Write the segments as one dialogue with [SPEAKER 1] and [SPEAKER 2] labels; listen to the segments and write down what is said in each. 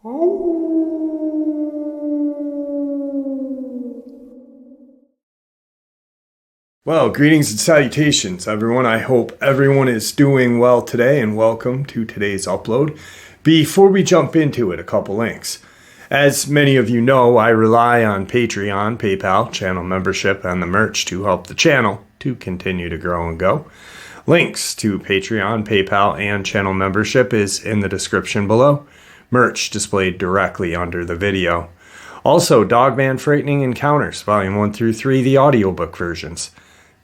[SPEAKER 1] Well, greetings and salutations, everyone. I hope everyone is doing well today, and welcome to today's upload. Before we jump into it, a couple links. As many of you know, I rely on Patreon, PayPal, channel membership, and the merch to help the channel to continue to grow and go. Links to Patreon, PayPal, and channel membership is in the description below. Merch displayed directly under the video. Also, Dogman Frightening Encounters, Volume 1 through 3, the audiobook versions.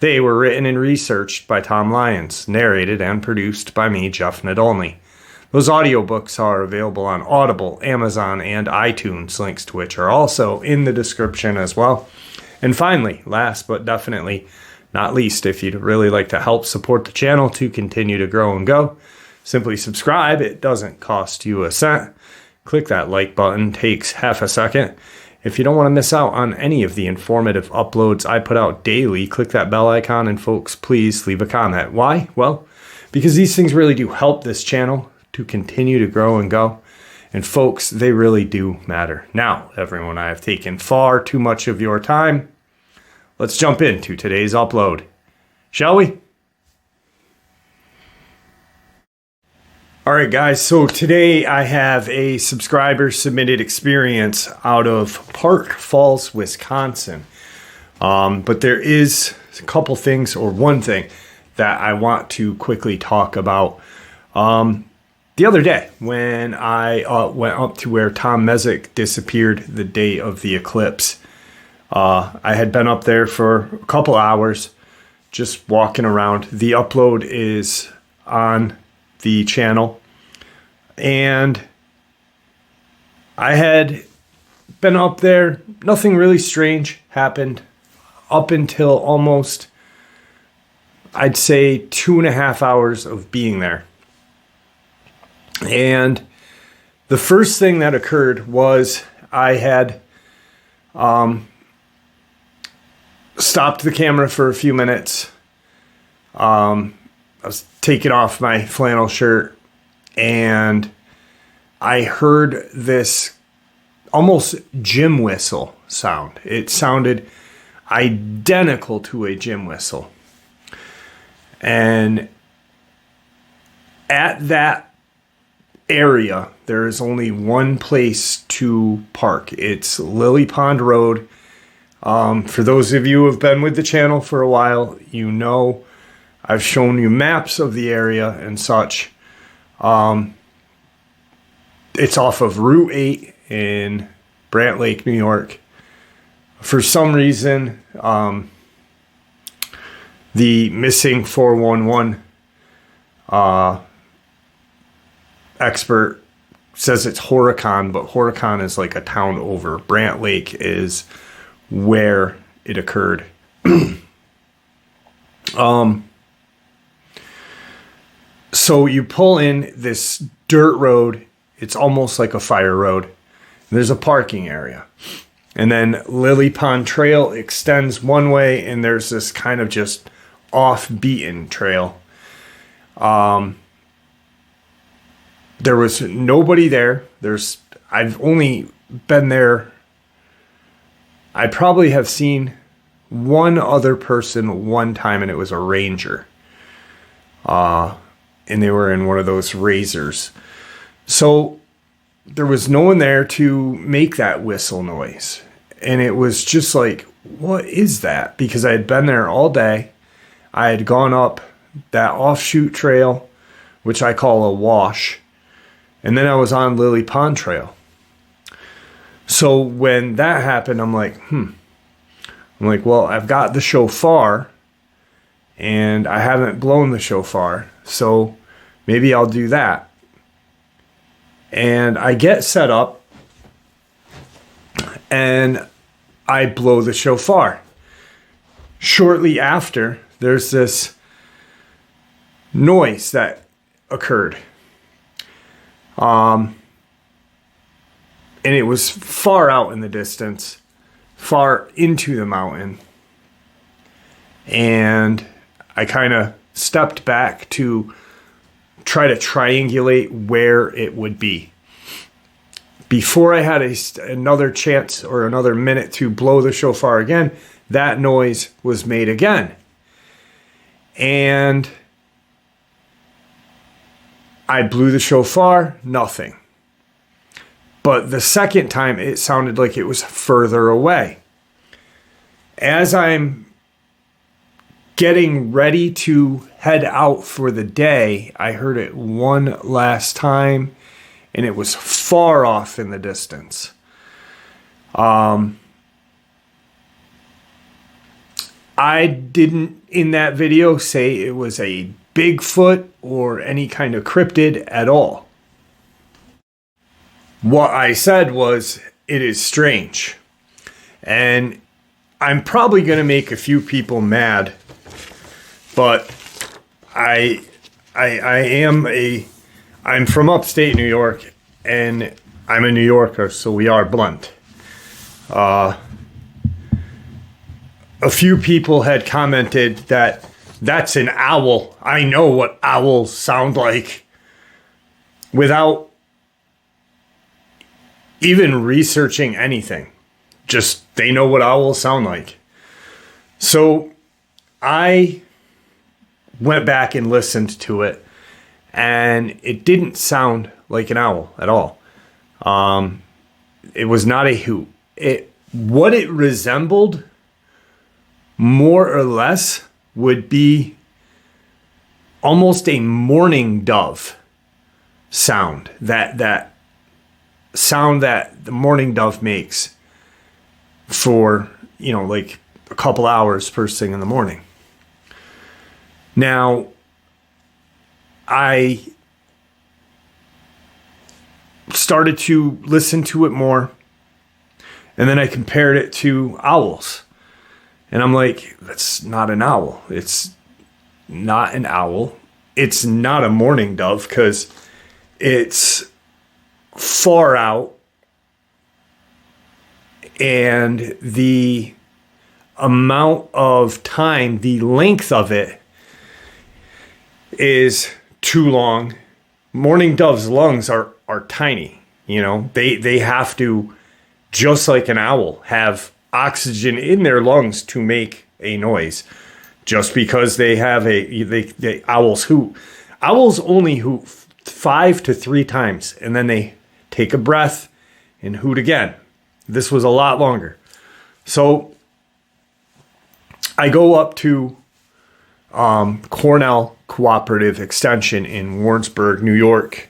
[SPEAKER 1] They were written and researched by Tom Lyons, narrated and produced by me, Jeff Nadolny. Those audiobooks are available on Audible, Amazon, and iTunes, links to which are also in the description as well. And finally, last but definitely not least, if you'd really like to help support the channel to continue to grow and go, simply subscribe. It doesn't cost you a cent. Click that like button, takes half a second. If you don't want to miss out on any of the informative uploads I put out daily, click that bell icon, and folks, please leave a comment. Why? Well, because these things really do help this channel to continue to grow and go. And folks, they really do matter. Now, everyone, I have taken far too much of your time. Let's jump into today's upload, shall we? All right, guys, so today I have a subscriber submitted experience out of Park Falls, Wisconsin. But there is a couple things, or one thing, that I want to quickly talk about. The other day, when I went up to where Tom Mezek disappeared the day of the eclipse, I had been up there for a couple hours, just walking around. The upload is on the channel, and I had been up there. Nothing really strange happened up until almost, I'd say, 2.5 hours of being there. And the first thing that occurred was I had stopped the camera for a few minutes. I was taking off my flannel shirt, and I heard this almost gym whistle sound. It sounded identical to a gym whistle. And at that area, there is only one place to park. It's Lily Pond Road. For those of you who have been with the channel for a while, you know I've shown you maps of the area and such. It's off of Route 8 in Brant Lake, New York. For some reason, the missing 411 expert says it's Horicon, but Horicon is like a town over. Brant Lake is where it occurred. So you pull in this dirt road. It's almost like a fire road. There's a parking area. And then Lily Pond Trail extends one way, and there's this kind of just off-beaten trail. There was nobody there. I've only been there. I probably have seen one other person one time, and it was a ranger. And they were in one of those razors. So there was no one there to make that whistle noise. And it was just like, what is that? Because I had been there all day. I had gone up that offshoot trail, which I call a wash. And then I was on Lily Pond Trail. So when that happened, I'm like, well, I've got the shofar, and I haven't blown the shofar, so maybe I'll do that. And I get set up, and I blow the shofar. Shortly after, there's this noise that occurred. And it was far out in the distance, far into the mountain. And I kind of stepped back to try to triangulate where it would be. before I had another chance or another minute to blow the shofar again, that noise was made again. And I blew the shofar, nothing. But the second time, it sounded like it was further away. As I'm getting ready to head out for the day, I heard it one last time, and it was far off in the distance. I didn't, in that video, say it was a Bigfoot or any kind of cryptid at all. What I said was, it is strange. And I'm probably going to make a few people mad, but I'm from upstate New York, and I'm a New Yorker, so we are blunt. A few people had commented that that's an owl. I know what owls sound like, without even researching anything. Just, they know what owls sound like. So I went back and listened to it, and it didn't sound like an owl at all. It was not a hoot. What it resembled, more or less, would be almost a mourning dove sound. That sound that the mourning dove makes for, like a couple hours first thing in the morning. Now, I started to listen to it more, and then I compared it to owls. And I'm like, that's not an owl. It's not an owl. It's not a mourning dove, because it's far out, and the amount of time, the length of it is too long. Mourning doves' lungs are tiny. They have to, just like an owl, have oxygen in their lungs to make a noise. Just because they have owls hoot. Owls only hoot 5 to 3 times, and then they take a breath and hoot again. This was a lot longer. So I go up to Cornell Cooperative Extension in Warrensburg, New York,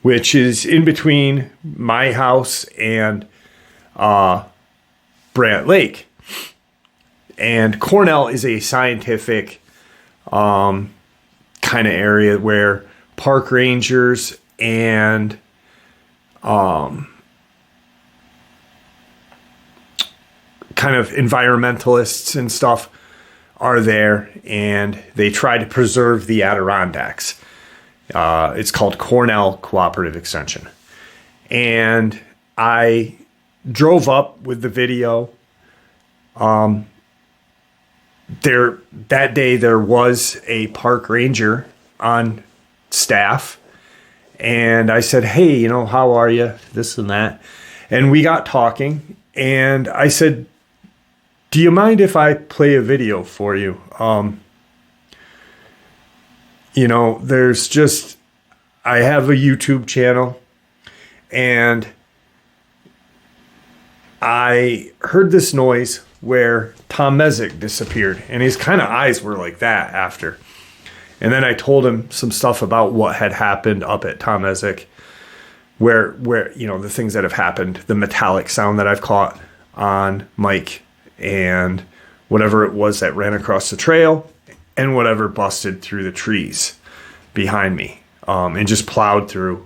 [SPEAKER 1] which is in between my house and Brant Lake. And Cornell is a scientific kind of area where park rangers and kind of environmentalists and stuff are there, and they try to preserve the Adirondacks. It's called Cornell Cooperative Extension. And I drove up with the video. That day there was a park ranger on staff, and I said, hey, how are you? This and that. And we got talking, and I said, do you mind if I play a video for you? There's just, I have a YouTube channel, and I heard this noise where Tom Mezek disappeared, and his kind of eyes were like that after. And then I told him some stuff about what had happened up at Tom Mezek, where the things that have happened, the metallic sound that I've caught on mic, and whatever it was that ran across the trail, and whatever busted through the trees behind me, and just plowed through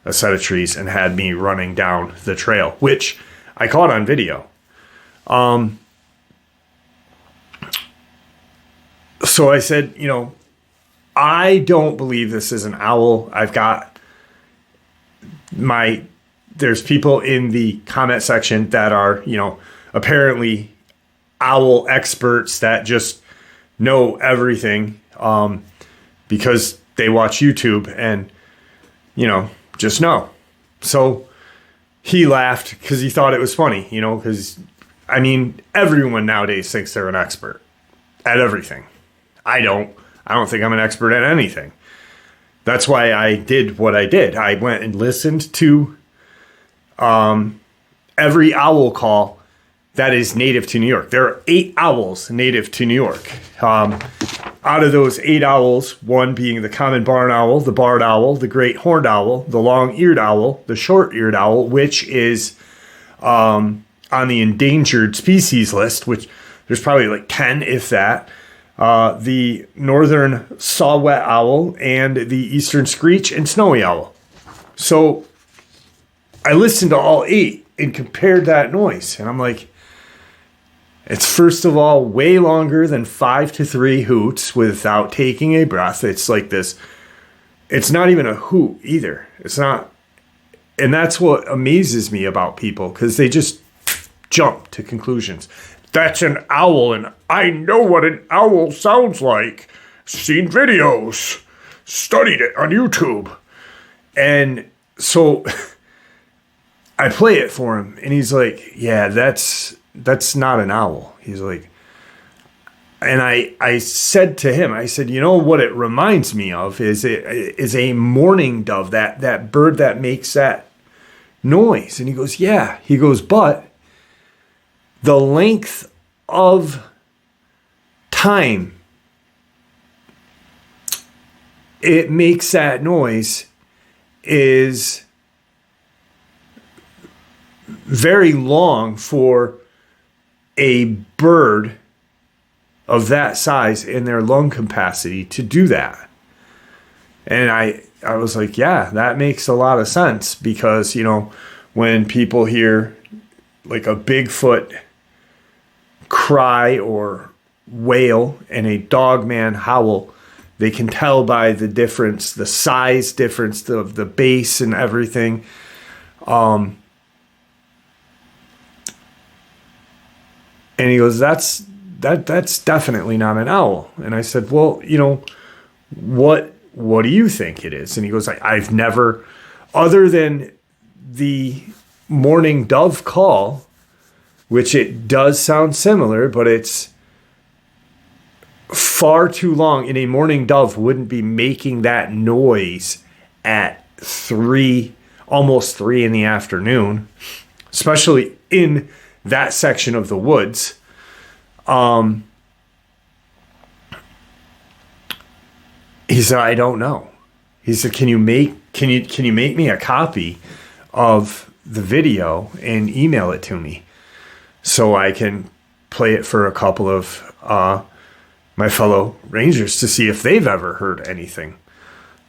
[SPEAKER 1] a set of trees and had me running down the trail, which I caught on video. So I said, I don't believe this is an owl. I've got there's people in the comment section that are, apparently owl experts that just know everything, because they watch YouTube and, just know. So he laughed because he thought it was funny, you know, because, I mean, everyone nowadays thinks they're an expert at everything. I don't think I'm an expert at anything. That's why I did what I did. I went and listened to every owl call that is native to New York. There are 8 owls native to New York. Out of those 8 owls, one being the common barn owl, the barred owl, the great horned owl, the long-eared owl, the short-eared owl, which is on the endangered species list, which there's probably like 10, if that. The northern saw-whet owl, and the eastern screech and snowy owl. So I listened to all 8 and compared that noise, and I'm like, it's first of all way longer than 5 to 3 hoots without taking a breath. It's like this. It's not even a hoot either. It's not. And that's what amazes me about people, because they just jump to conclusions. That's an owl, and I know what an owl sounds like. Seen videos, studied it on YouTube. And so I play it for him, and he's like, yeah, that's not an owl. He's like, and I said to him, I said, you know what it reminds me of is a mourning dove, that bird that makes that noise. And he goes, yeah. He goes, but the length of time it makes that noise is very long for a bird of that size in their lung capacity to do that. And I was like, yeah, that makes a lot of sense, because, you know, when people hear like a Bigfoot cry or wail and a Dogman howl, they can tell by the difference, the size difference of the bass and everything. And he goes, that's definitely not an owl. And I said, well, you know, what do you think it is? And he goes, I've never, other than the morning dove call, which it does sound similar, but it's far too long. And a mourning dove wouldn't be making that noise at 3, almost 3 in the afternoon, especially in that section of the woods. He said, I don't know. He said, can you make me a copy of the video and email it to me so I can play it for a couple of my fellow rangers to see if they've ever heard anything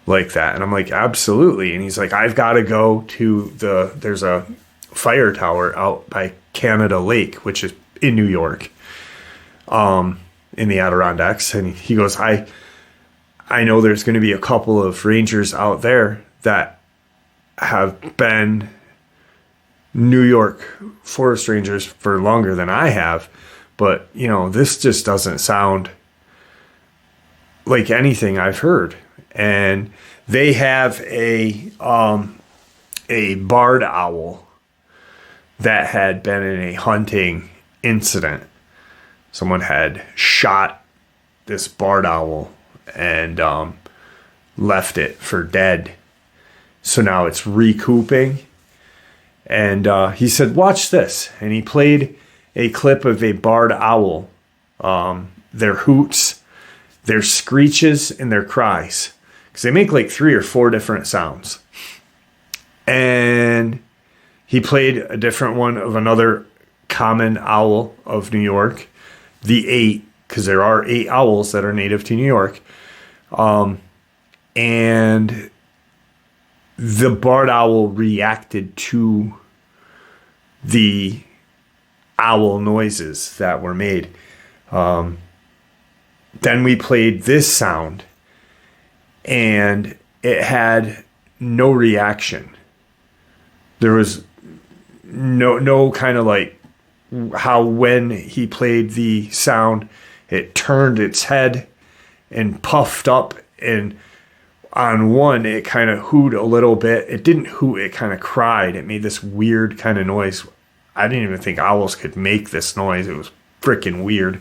[SPEAKER 1] like that? And I'm like, absolutely. And he's like, I've got to go to there's a fire tower out by Canada Lake, which is in New York, in the Adirondacks. And he goes, I know there's going to be a couple of rangers out there that have been New York forest rangers for longer than I have, but, you know, this just doesn't sound like anything I've heard. And they have a barred owl that had been in a hunting incident. Someone had shot this barred owl and left it for dead. So now it's recouping. And he said, watch this. And he played a clip of a barred owl, their hoots, their screeches, and their cries. Because they make like 3 or 4 different sounds. And he played a different one of another common owl of New York, the 8, because there are 8 owls that are native to New York. And the barred owl reacted to the owl noises that were made. Then we played this sound, and it had no reaction. There was no kind of like how when he played the sound, it turned its head and puffed up, and on one, it kind of hooted a little bit. It didn't hoot, it kind of cried. It made this weird kind of noise. I didn't even think owls could make this noise. It was freaking weird.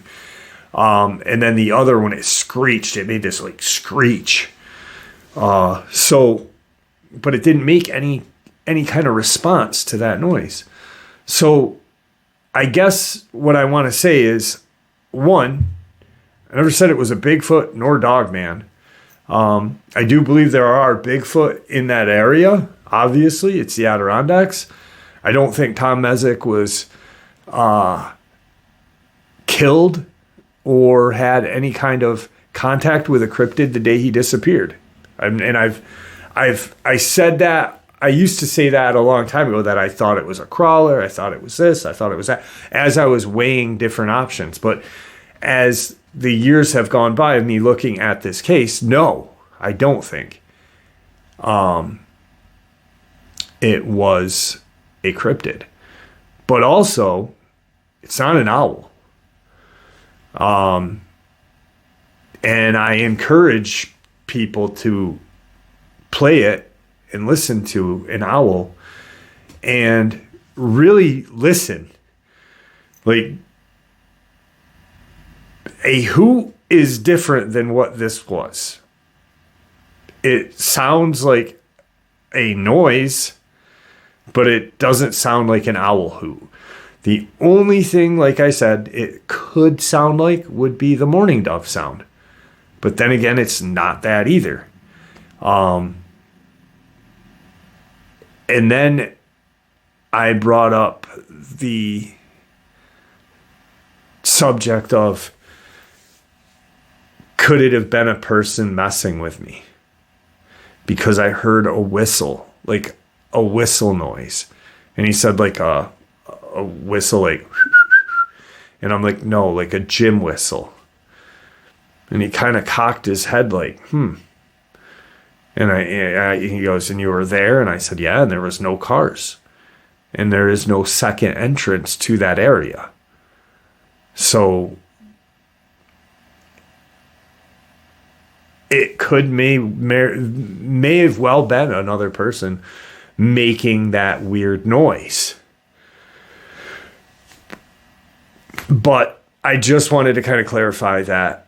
[SPEAKER 1] And then the other one, it screeched. It made this like screech. But it didn't make any kind of response to that noise. So I guess what I want to say is, one, I never said it was a Bigfoot nor Dogman. I do believe there are Bigfoot in that area. Obviously, it's the Adirondacks. I don't think Tom Messick was killed or had any kind of contact with a cryptid the day he disappeared. I said that. I used to say that a long time ago, that I thought it was a crawler. I thought it was this. I thought it was that, as I was weighing different options. But as the years have gone by of me looking at this case, no, I don't think it was a cryptid. But also, it's not an owl. And I encourage people to play it and listen to an owl and really listen. Like, a hoot is different than what this was. It sounds like a noise, but it doesn't sound like an owl hoot. The only thing, like I said, it could sound like would be the mourning dove sound. But then again, it's not that either. And then I brought up the subject of, could it have been a person messing with me? Because I heard a whistle, like a whistle noise. And he said like a whistle, like, and I'm like, no, like a gym whistle. And he kind of cocked his head like, And he goes, and you were there? And I said, yeah, and there was no cars. And there is no second entrance to that area. So it could may have well been another person making that weird noise. But I just wanted to kind of clarify that,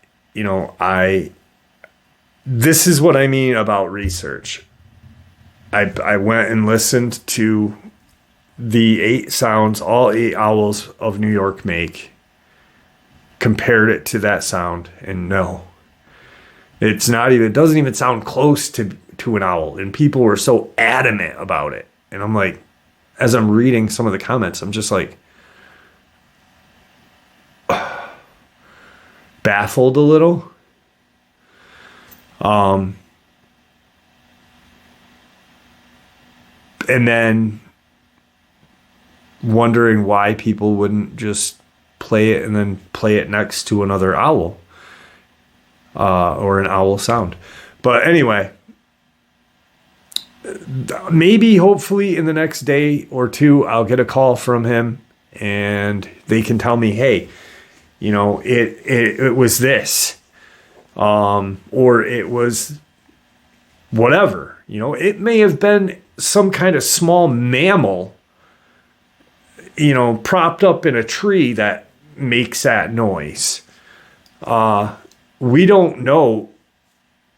[SPEAKER 1] this is what I mean about research. I went and listened to the 8 sounds all 8 owls of New York make, compared it to that sound, and no, it doesn't even sound close to an owl. And people were so adamant about it. And I'm like, as I'm reading some of the comments, I'm just like, baffled a little. And then wondering why people wouldn't just play it and then play it next to another owl, or an owl sound. But anyway, maybe hopefully in the next day or two, I'll get a call from him and they can tell me, hey, it was this, or it was whatever. It may have been some kind of small mammal, propped up in a tree that makes that noise. We don't know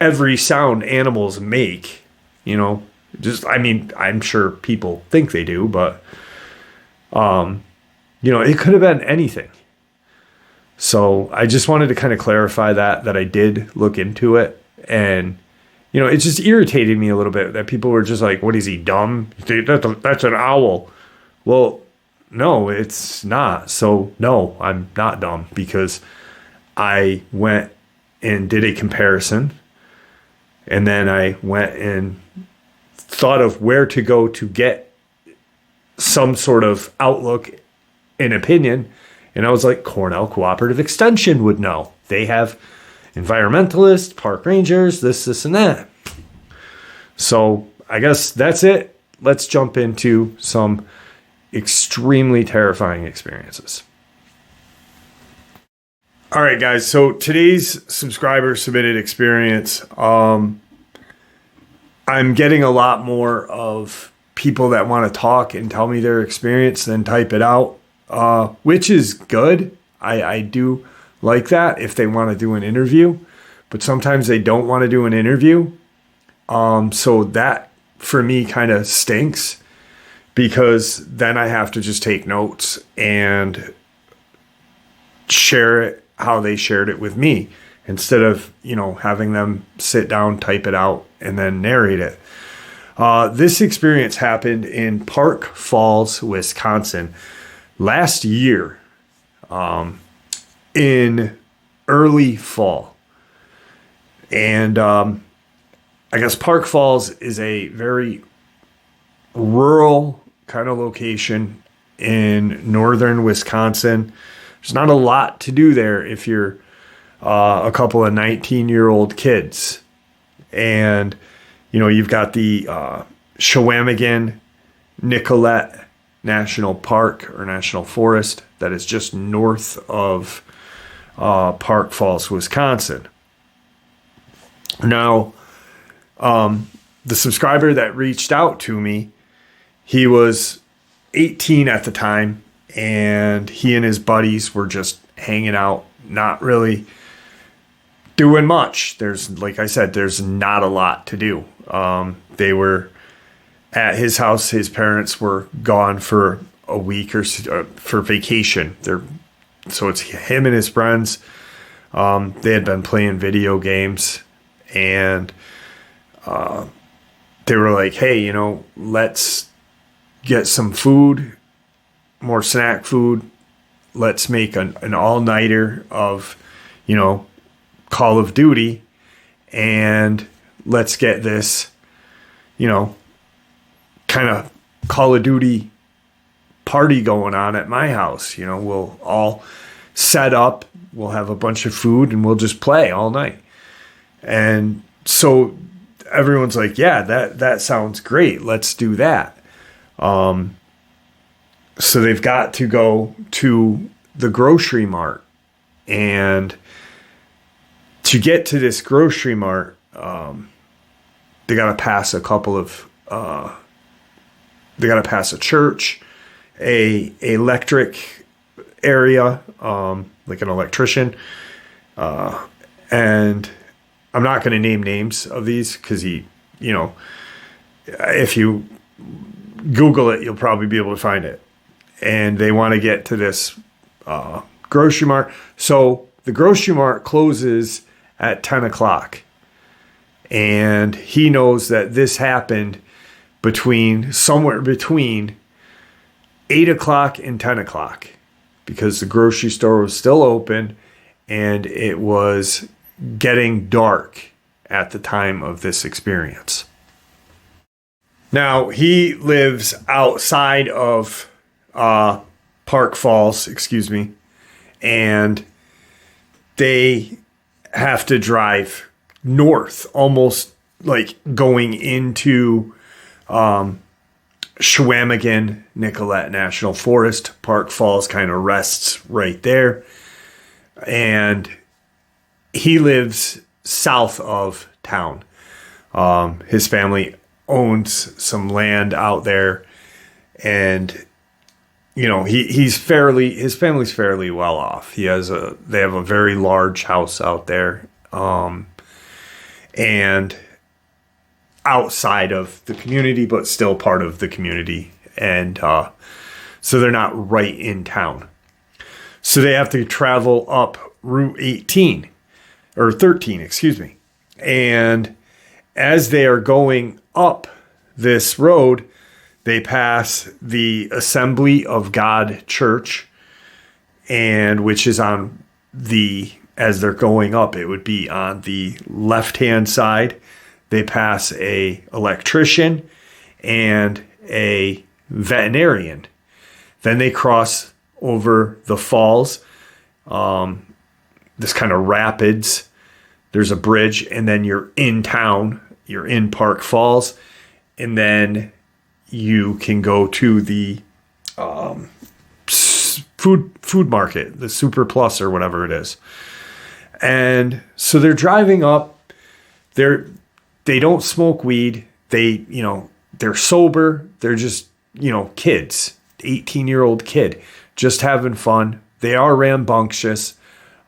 [SPEAKER 1] every sound animals make, I'm sure people think they do, but, it could have been anything. So I just wanted to kind of clarify that I did look into it. And, it just irritated me a little bit that people were just like, what is he, dumb? That's an owl. Well, no, it's not. So no, I'm not dumb, because I went and did a comparison. And then I went and thought of where to go to get some sort of outlook and opinion. And I was like, Cornell Cooperative Extension would know. They have environmentalists, park rangers, this, and that. So I guess that's it. Let's jump into some extremely terrifying experiences. All right, guys. So today's subscriber submitted experience, I'm getting a lot more of people that want to talk and tell me their experience than type it out, which is good. I do like that if they want to do an interview, but sometimes they don't want to do an interview. So that for me kind of stinks, because then I have to just take notes and share it how they shared it with me, instead of, having them sit down, type it out, and then narrate it. This experience happened in Park Falls, Wisconsin last year, in early fall. And I guess Park Falls is a very rural kind of location in northern Wisconsin. There's not a lot to do there if you're a couple of 19-year-old kids. And, you've got the Chequamegon Nicollet National Park or National Forest that is just north of Park Falls, Wisconsin. Now, the subscriber that reached out to me, he was 18 at the time, and he and his buddies were just hanging out, not really doing much. Like I said, there's not a lot to do. They were at his house. His parents were gone for a week or for vacation. So it's him and his friends. They had been playing video games, and they were like, hey, let's get some food, more snack food. Let's make an all-nighter of, Call of Duty, and let's get this, kind of Call of Duty party going on at my house. We'll all set up, we'll have a bunch of food, and we'll just play all night. And so everyone's like, yeah, that sounds great. Let's do that. So they've got to go to the grocery mart, and to get to this grocery mart, they got to pass a couple of, they got to pass a church, a electric area, like an electrician. And I'm not going to name names of these because if you Google it, you'll probably be able to find it. And they want to get to this grocery mart. So the grocery mart closes at 10 o'clock. And he knows that this happened somewhere between 8 o'clock and 10 o'clock, because the grocery store was still open and it was getting dark at the time of this experience. Now, he lives outside of Park Falls, and they have to drive north, almost like going into Chequamegon Nicollet National Forest. Park Falls kind of rests right there. And he lives south of town. His family owns some land out there, and his family's fairly well off. They have a very large house out there, and outside of the community, but still part of the community. And so they're not right in town. So they have to travel up Route 13. And as they are going up this road, they pass the Assembly of God Church, and which is as they're going up, it would be on the left-hand side. They pass a electrician and a veterinarian. Then they cross over the falls, this kind of rapids. There's a bridge, and then you're in town. You're in Park Falls, and then you can go to the food market, the Super Plus or whatever it is. And so they're driving up. They don't smoke weed. they're sober. They're just, kids, 18-year-old kid, just having fun. They are rambunctious.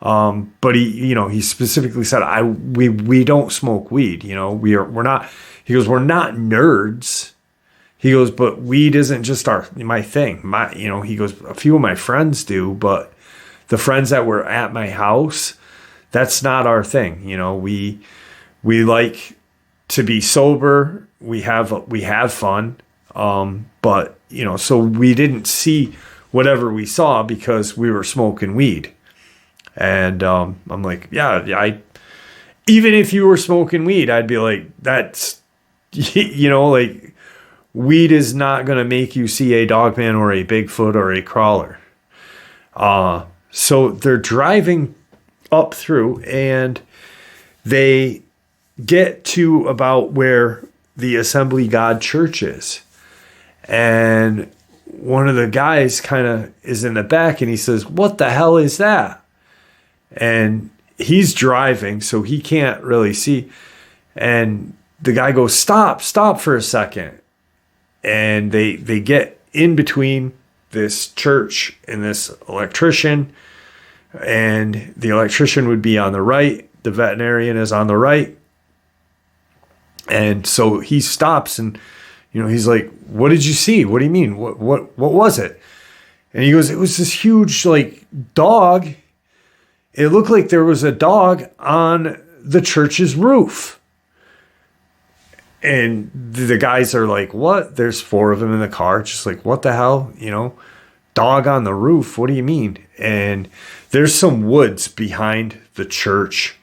[SPEAKER 1] But he specifically said, we don't smoke weed. We're not, he goes, we're not nerds. He goes, but weed isn't just my thing. He goes, a few of my friends do, but the friends that were at my house, that's not our thing. We like to be sober. We have fun. But so we didn't see whatever we saw because we were smoking weed. And I'm like, yeah, even if you were smoking weed, I'd be like, that's, like, weed is not going to make you see a Dogman or a Bigfoot or a crawler. So they're driving up through, and they get to about where the Assembly God Church is. And one of the guys kind of is in the back, and he says, "What the hell is that?" And he's driving, so he can't really see. And the guy goes, stop for a second. And they get in between this church and this electrician. And the electrician would be on the right. The veterinarian is on the right. And so he stops and, he's like, "What did you see? What do you mean? What was it?" And he goes, "It was this huge, like, dog. It looked like there was a dog on the church's roof." And the guys are like, "What?" There's 4 of them in the car. Just like, what the hell? Dog on the roof. What do you mean? And there's some woods behind the church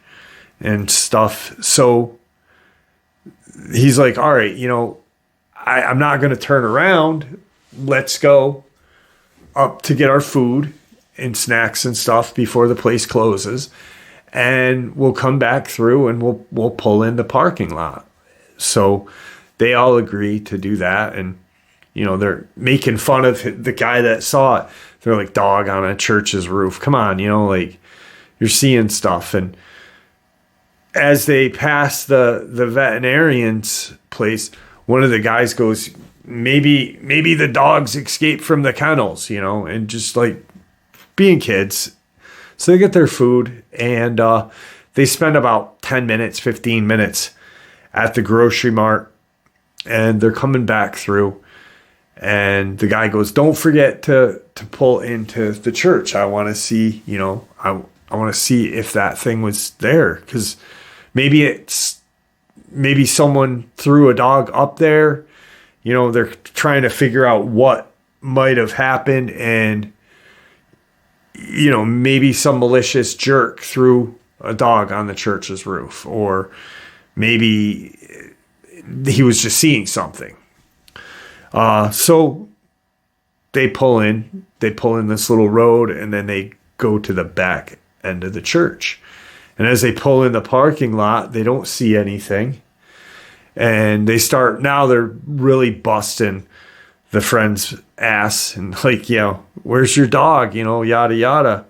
[SPEAKER 1] and stuff. So he's like, "All right, I'm not going to turn around. Let's go up to get our food and snacks and stuff before the place closes, and we'll come back through and we'll pull in the parking lot." So they all agree to do that, and they're making fun of the guy that saw it. They're like, "Dog on a church's roof, come on, like, you're seeing stuff." And as they pass the veterinarian's place, one of the guys goes, maybe the dogs escaped from the kennels, and just like being kids. So they get their food, and they spend about 10 minutes, 15 minutes at the grocery mart, and they're coming back through. And the guy goes, "Don't forget to pull into the church. I want to see, I want to see if that thing was there, because maybe someone threw a dog up there. They're trying to figure out what might have happened, and maybe some malicious jerk threw a dog on the church's roof, or maybe he was just seeing something." So they pull in this little road, and then they go to the back end of the church. And as they pull in the parking lot, they don't see anything. And they're really busting the friend's ass and like, "Where's your dog?" Yada, yada.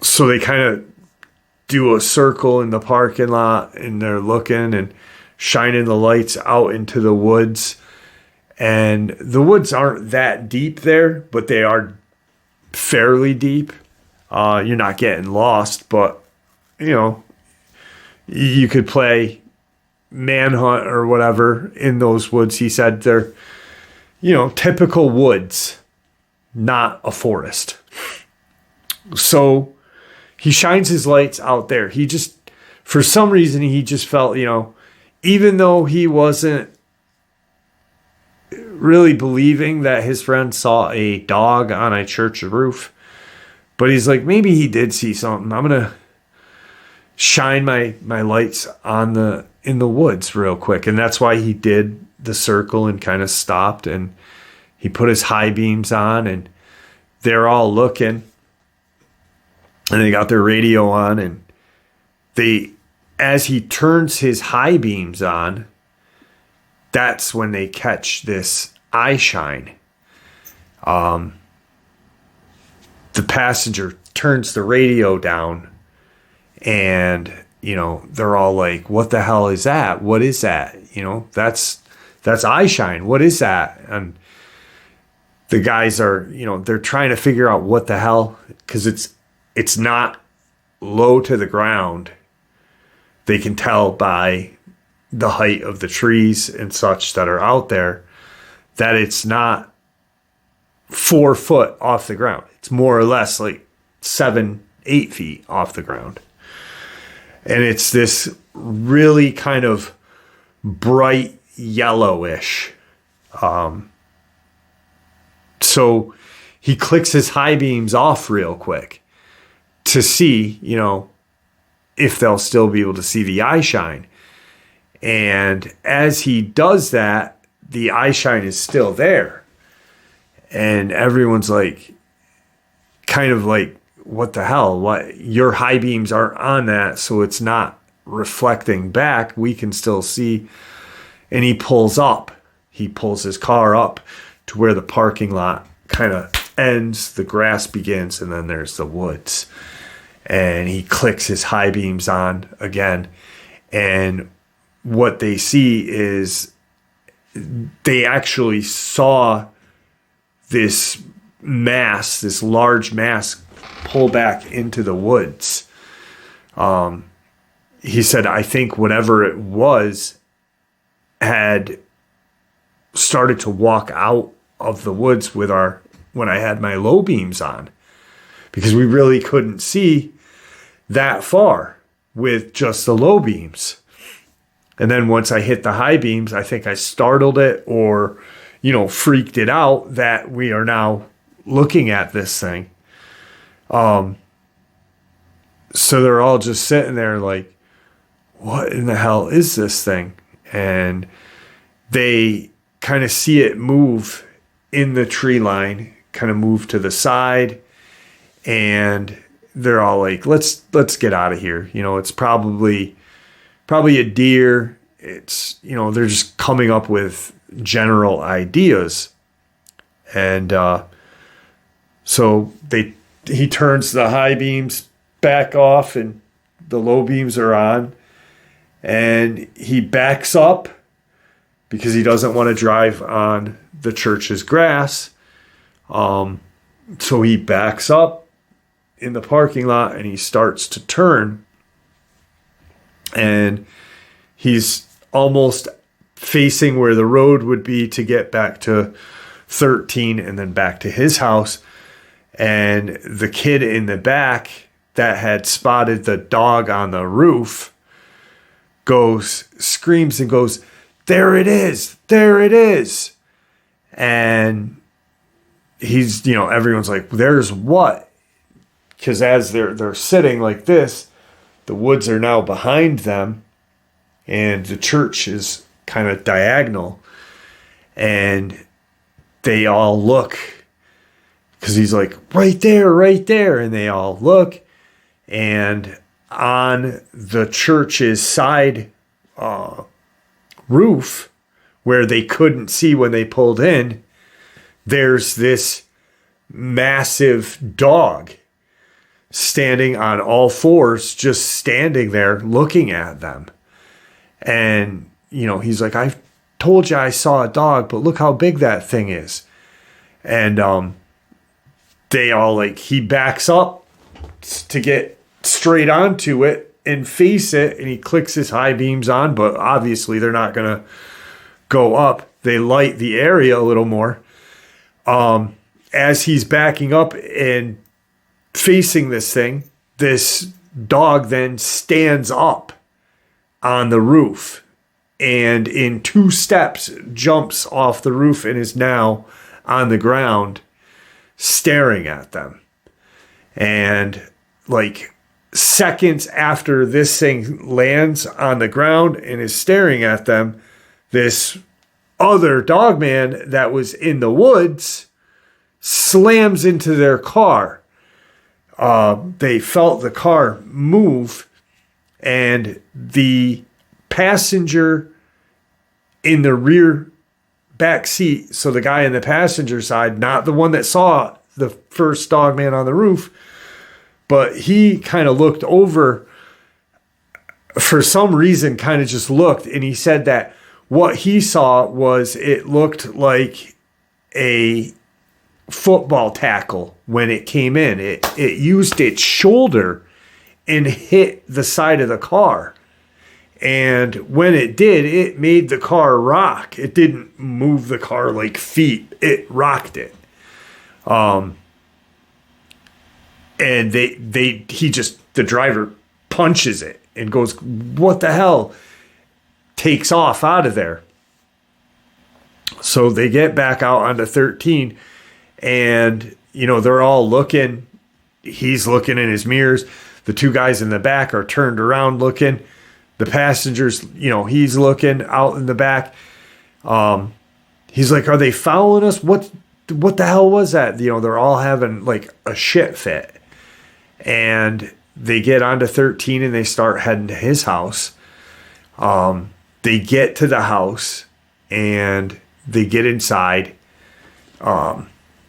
[SPEAKER 1] So they kind of do a circle in the parking lot, and they're looking and shining the lights out into the woods. And the woods aren't that deep there, but they are fairly deep. You're not getting lost, but, you could play manhunt or whatever in those woods. He said they're, typical woods, not a forest. So he shines his lights out there. He just, for some reason, he just felt, even though he wasn't really believing that his friend saw a dog on a church roof, but he's like, maybe he did see something. I'm going to shine my lights in the woods real quick. And that's why he did the circle and kind of stopped, and he put his high beams on, and they're all looking, and they got their radio on, and as he turns his high beams on, that's when they catch this eye shine. The passenger turns the radio down, and they're all like, what the hell is that? What is that? That's eye shine. What is that? And the guys are, they're trying to figure out what the hell, because it's not low to the ground. They can tell by the height of the trees and such that are out there that it's not 4 foot off the ground. It's more or less like 7-8 feet off the ground. And it's this really kind of bright yellowish. So he clicks his high beams off real quick to see, if they'll still be able to see the eye shine. And as he does that, the eye shine is still there. And everyone's like, kind of like, what the hell? What? Your high beams aren't on that, so it's not reflecting back. We can still see. And he pulls up. He pulls his car up to where the parking lot kind of ends, the grass begins, and then there's the woods. And he clicks his high beams on again. And what they see is they actually saw this large mass pull back into the woods. He said, I think whatever it was had started to walk out of the woods when I had my low beams on, because we really couldn't see that far with just the low beams. And then once I hit the high beams, I think I startled it or, freaked it out that we are now looking at this thing. So they're all just sitting there like, what in the hell is this thing? And they kind of see it move in the tree line, kind of move to the side, and they're all like, let's get out of here. It's probably a deer. It's, they're just coming up with general ideas. And so he turns the high beams back off and the low beams are on, and he backs up because he doesn't want to drive on the church's grass. So he backs up in the parking lot and he starts to turn, and he's almost facing where the road would be to get back to 13 and then back to his house. And the kid in the back that had spotted the dog on the roof screams and goes, there it is, there it is. And he's, everyone's like, there's what? Because as they're sitting like this, the woods are now behind them and the church is kind of diagonal. And they all look, because he's like, right there, right there. And they all look, and on the church's side roof, where they couldn't see when they pulled in, there's this massive dog standing on all fours, just standing there looking at them. And, he's like, I told you I saw a dog, but look how big that thing is. And they all he backs up to get straight onto it and face it, and he clicks his high beams on, but obviously they're not going to go up. They light the area a little more. As he's backing up and facing this thing, this dog then stands up on the roof and in 2 steps jumps off the roof and is now on the ground staring at them. And seconds after this thing lands on the ground and is staring at them, this other dogman that was in the woods slams into their car. They felt the car move, and the passenger in the rear back seat, so the guy in the passenger side, not the one that saw the first dogman on the roof, but he kind of looked over for some reason kind of just looked, and he said that what he saw was it looked like a football tackle when it came in. It used its shoulder and hit the side of the car. And when it did, it made the car rock. It didn't move the car like feet. It rocked it. And the driver punches it and goes, "What the hell?" Takes off out of there. So they get back out onto 13, and, they're all looking. He's looking in his mirrors. The two guys in the back are turned around looking. The passengers, he's looking out in the back. He's like, "Are they following us? What the hell was that?" They're all having like a shit fit. And they get onto 13 and they start heading to his house. They get to the house and they get inside.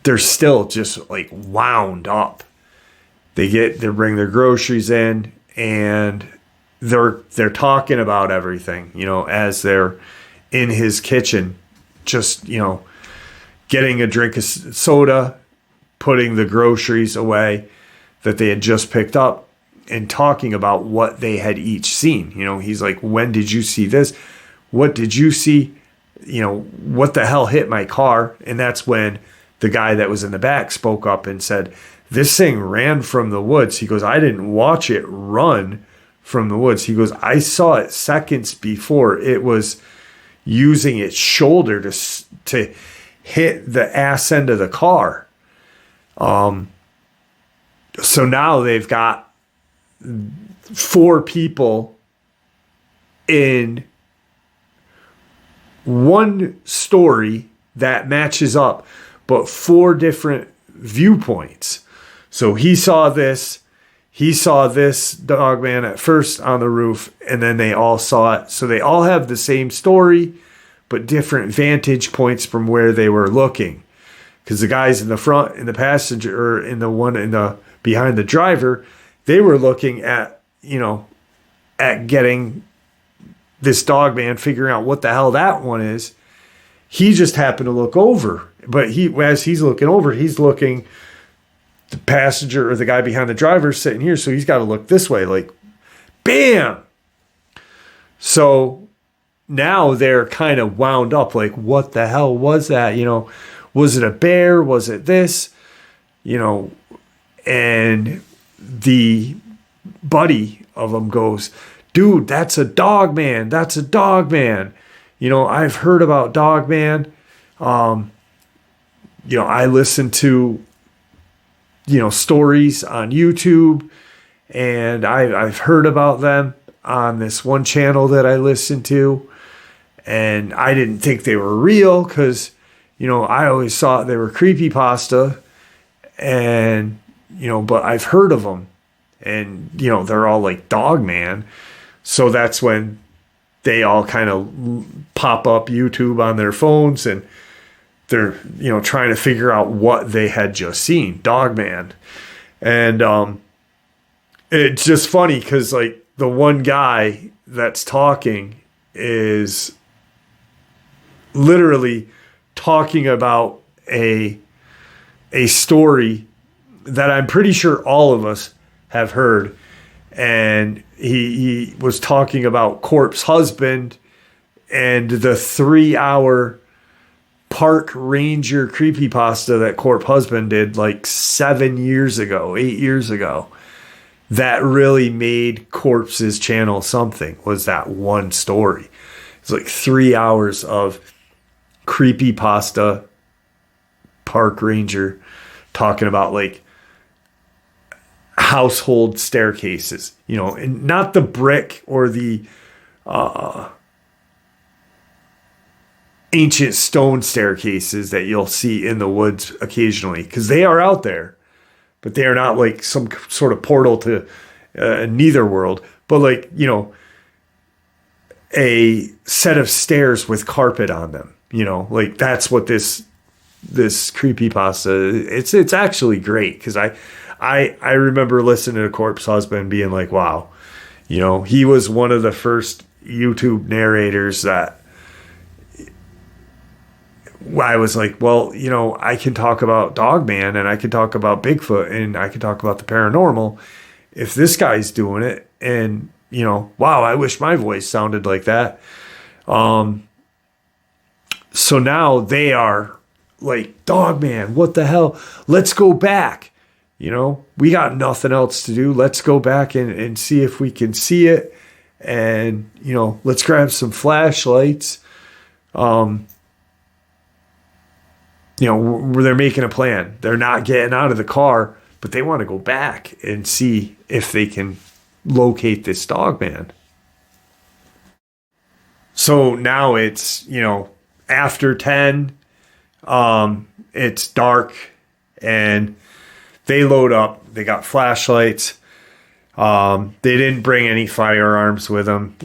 [SPEAKER 1] They're still just like wound up. They bring their groceries in, and they're talking about everything, as they're in his kitchen, just, getting a drink of soda, putting the groceries away that they had just picked up, and talking about what they had each seen. He's like, "When did you see this? What did you see? What the hell hit my car?" And that's when the guy that was in the back spoke up and said, "This thing ran from the woods." He goes, "I didn't watch it run from the woods." He goes, "I saw it seconds before it was using its shoulder to hit the ass end of the car." So now they've got 4 people in one story that matches up, but 4 different viewpoints. So he saw this Dogman at first on the roof, and then they all saw it. So they all have the same story, but different vantage points from where they were looking. Because the guys in the front, in the passenger, or in the one in the behind the driver, they were looking at, at getting this Dogman, figuring out what the hell that one is. He just happened to look over, but as he's looking over, he's looking, the passenger or the guy behind the driver sitting here, so he's got to look this way, like, bam. So now they're kind of wound up, like, what the hell was that? Was it a bear? Was it this? And the buddy of them goes, "Dude, that's a Dogman. That's a Dogman. I've heard about Dogman. I listen to, stories on YouTube, and I've heard about them on this one channel that I listen to, and I didn't think they were real because, I always thought they were creepypasta, and, but I've heard of them, and, they're all like Dogman." So that's when they all kind of pop up YouTube on their phones, and they're, trying to figure out what they had just seen, Dogman. And it's just funny because, like, the one guy that's talking is literally talking about a story that I'm pretty sure all of us have heard. And he was talking about Corp's husband and the 3-hour park ranger creepypasta that Corp husband did like 8 years ago. That really made Corpse's channel something, was that one story. It's like 3 hours of creepypasta park ranger talking about like household staircases, and not the brick or the ancient stone staircases that you'll see in the woods occasionally, because they are out there, but they are not like some sort of portal to neither world, but like, a set of stairs with carpet on them, like that's what this creepypasta, it's actually great, because I remember listening to Corp's husband being like, wow, He was one of the first YouTube narrators that I was like, well, I can talk about Dogman and I can talk about Bigfoot and I can talk about the paranormal if this guy's doing it. And, wow, I wish my voice sounded like that. So now they are like, Dogman, what the hell? Let's go back. We got nothing else to do. Let's go back and see if we can see it. And, let's grab some flashlights. They're making a plan. They're not getting out of the car, but they want to go back and see if they can locate this Dogman. So now it's, after 10, it's dark and they load up. They got flashlights. They didn't bring any firearms with them.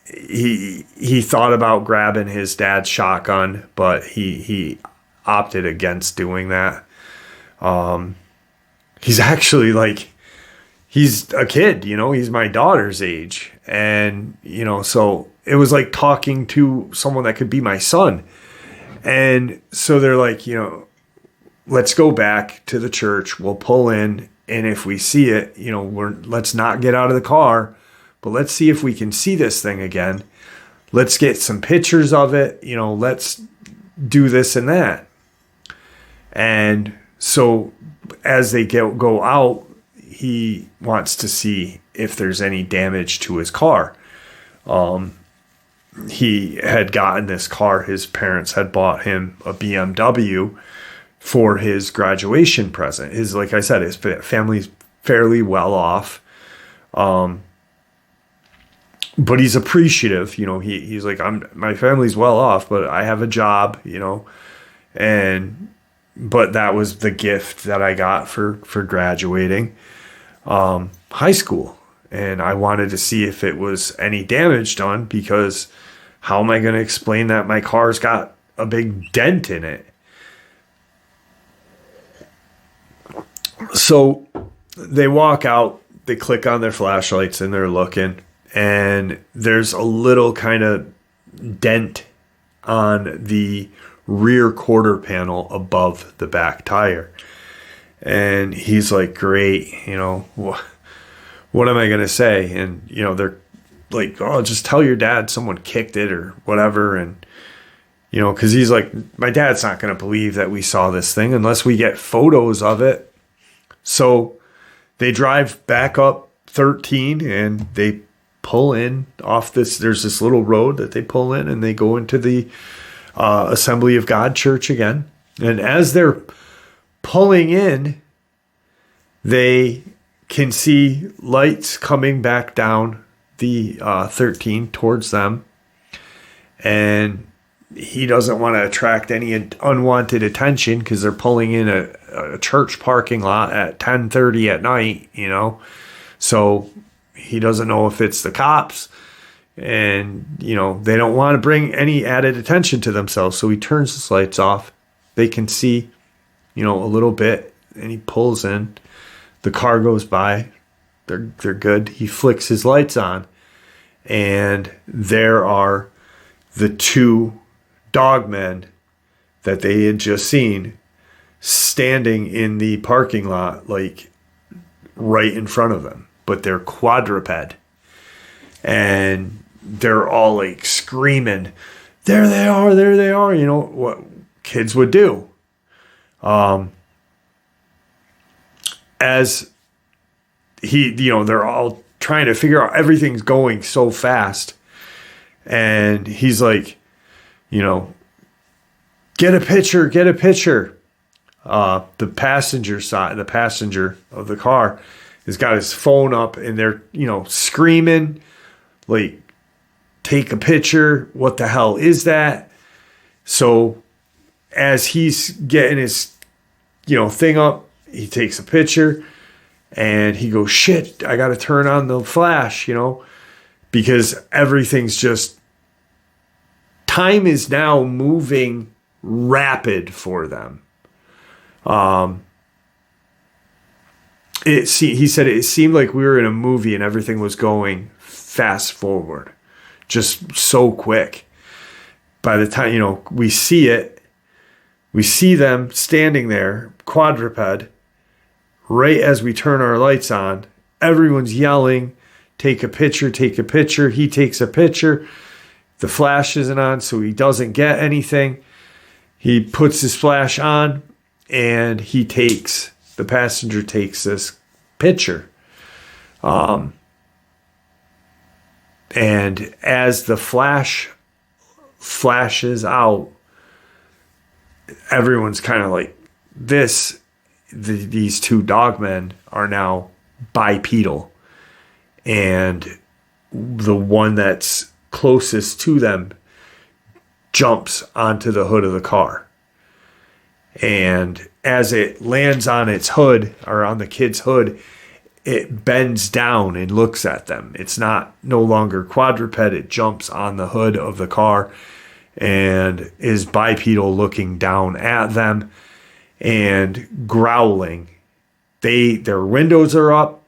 [SPEAKER 1] He thought about grabbing his dad's shotgun, but he opted against doing that. He's actually he's a kid, he's my daughter's age. And, so it was like talking to someone that could be my son. And so they're like, let's go back to the church. We'll pull in. And if we see it, let's not get out of the car, but let's see if we can see this thing again. Let's get some pictures of it. Let's do this and that. And so as they go out, he wants to see if there's any damage to his car. He had gotten this car. His parents had bought him a BMW for his graduation present. Like I said, his family's fairly well off. But he's appreciative, he's like, my family's well off, but I have a job, but that was the gift that I got for graduating, high school. And I wanted to see if it was any damage done, because how am I going to explain that my car's got a big dent in it? So they walk out, they click on their flashlights and they're looking, and there's a little kind of dent on the rear quarter panel above the back tire. And he's like, great, what am I going to say? And, they're like, oh, just tell your dad someone kicked it or whatever. And, because he's like, my dad's not going to believe that we saw this thing unless we get photos of it. So they drive back up 13 and they pull in off this. There's this little road that they pull in and they go into the Assembly of God Church again. And as they're pulling in, they can see lights coming back down the 13 towards them. And he doesn't want to attract any unwanted attention because they're pulling in a church parking lot at 10:30 at night, So he doesn't know if it's the cops, and, they don't want to bring any added attention to themselves. So he turns his lights off. They can see, a little bit, and he pulls in. The car goes by. They're good. He flicks his lights on, and there are the two Dogmen that they had just seen standing in the parking lot, like right in front of them, but they're quadruped, and they're all like screaming, there they are, what kids would do. As they're all trying to figure out, everything's going so fast, and he's like, get a picture. The passenger of the car has got his phone up, and they're, screaming, like, take a picture. What the hell is that? So as he's getting his, thing up, he takes a picture and he goes, shit, I got to turn on the flash, because everything's just, time is now moving rapid for them. he said it seemed like we were in a movie and everything was going fast forward, just so quick. By the time, we see them standing there, quadruped, right as we turn our lights on. Everyone's yelling, take a picture, take a picture. He takes a picture. The flash isn't on, so he doesn't get anything. He puts his flash on, and the passenger takes this picture. And as the flash flashes out, everyone's kind of like, these two dogmen are now bipedal. And the one that's closest to them jumps onto the hood of the car. And as it lands on its hood, or on the kid's hood, it bends down and looks at them. It's no longer quadruped. It jumps on the hood of the car and is bipedal, looking down at them and growling. Their windows are up.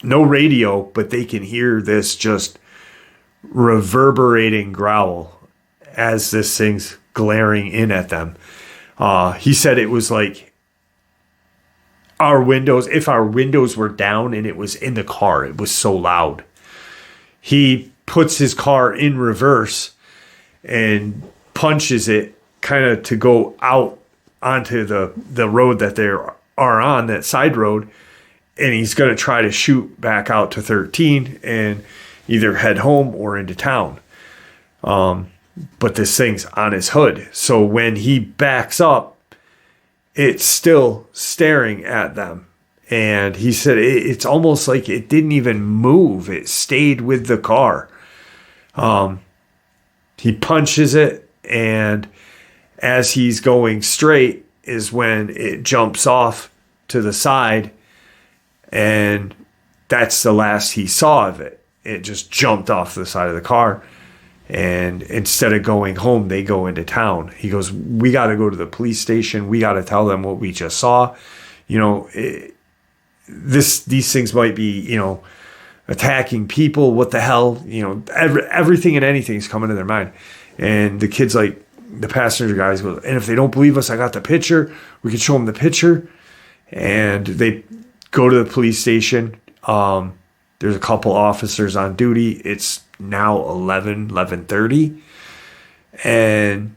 [SPEAKER 1] No radio, but they can hear this just reverberating growl as this thing's glaring in at them. He said it was like if our windows were down and it was in the car, it was so loud. He puts his car in reverse and punches it kind of to go out onto the road that they are on, that side road. And he's going to try to shoot back out to 13 and either head home or into town. But this thing's on his hood. So when he backs up, it's still staring at them. And he said it's almost like it didn't even move. It stayed with the car. He punches it, and as he's going straight is when it jumps off to the side. And that's the last he saw of it. It just jumped off the side of the car. And instead of going home, they go into town. He goes, we got to go to the police station. We got to tell them what we just saw. These things might be, attacking people. What the hell? Everything and anything is coming to their mind. And the kid's like, the passenger guys go, and if they don't believe us, I got the picture. We can show them the picture. And they go to the police station. There's a couple officers on duty. It's now 11:30, and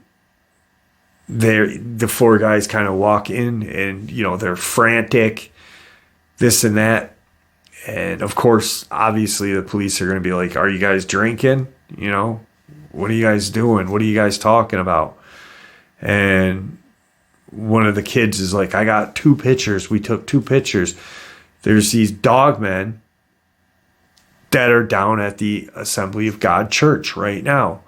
[SPEAKER 1] the four guys kind of walk in, and they're frantic, this and that. And of course, obviously the police are going to be like, are you guys drinking? What are you guys doing? What are you guys talking about? And one of the kids is like, I got 2 pictures. We took 2 pictures. There's these dogmen that are down at the Assembly of God Church right now.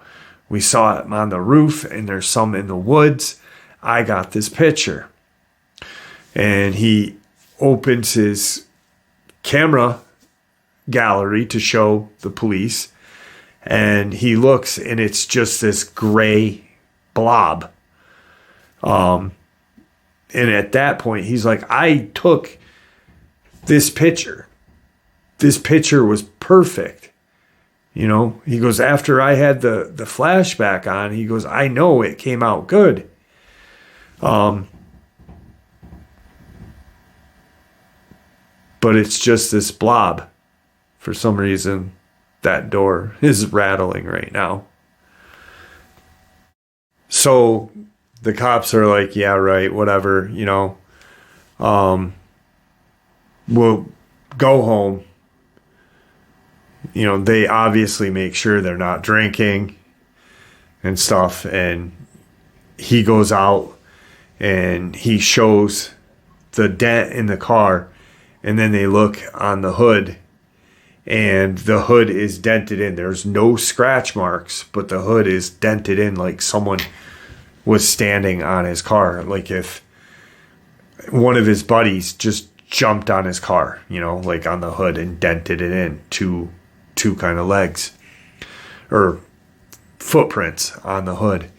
[SPEAKER 1] We saw it on the roof, and there's some in the woods. I got this picture. And he opens his camera gallery to show the police, and he looks, and it's just this gray blob. And at that point, he's like, I took this picture. This picture was perfect. He goes, after I had the flashback on, he goes, I know it came out good. But it's just this blob. For some reason, that door is rattling right now. So the cops are like, yeah, right, whatever, we'll go home. They obviously make sure they're not drinking and stuff. And he goes out and he shows the dent in the car. And then they look on the hood, and the hood is dented in. There's no scratch marks, but the hood is dented in like someone was standing on his car. Like if one of his buddies just jumped on his car, like on the hood, and dented it in two kind of legs or footprints on the hood.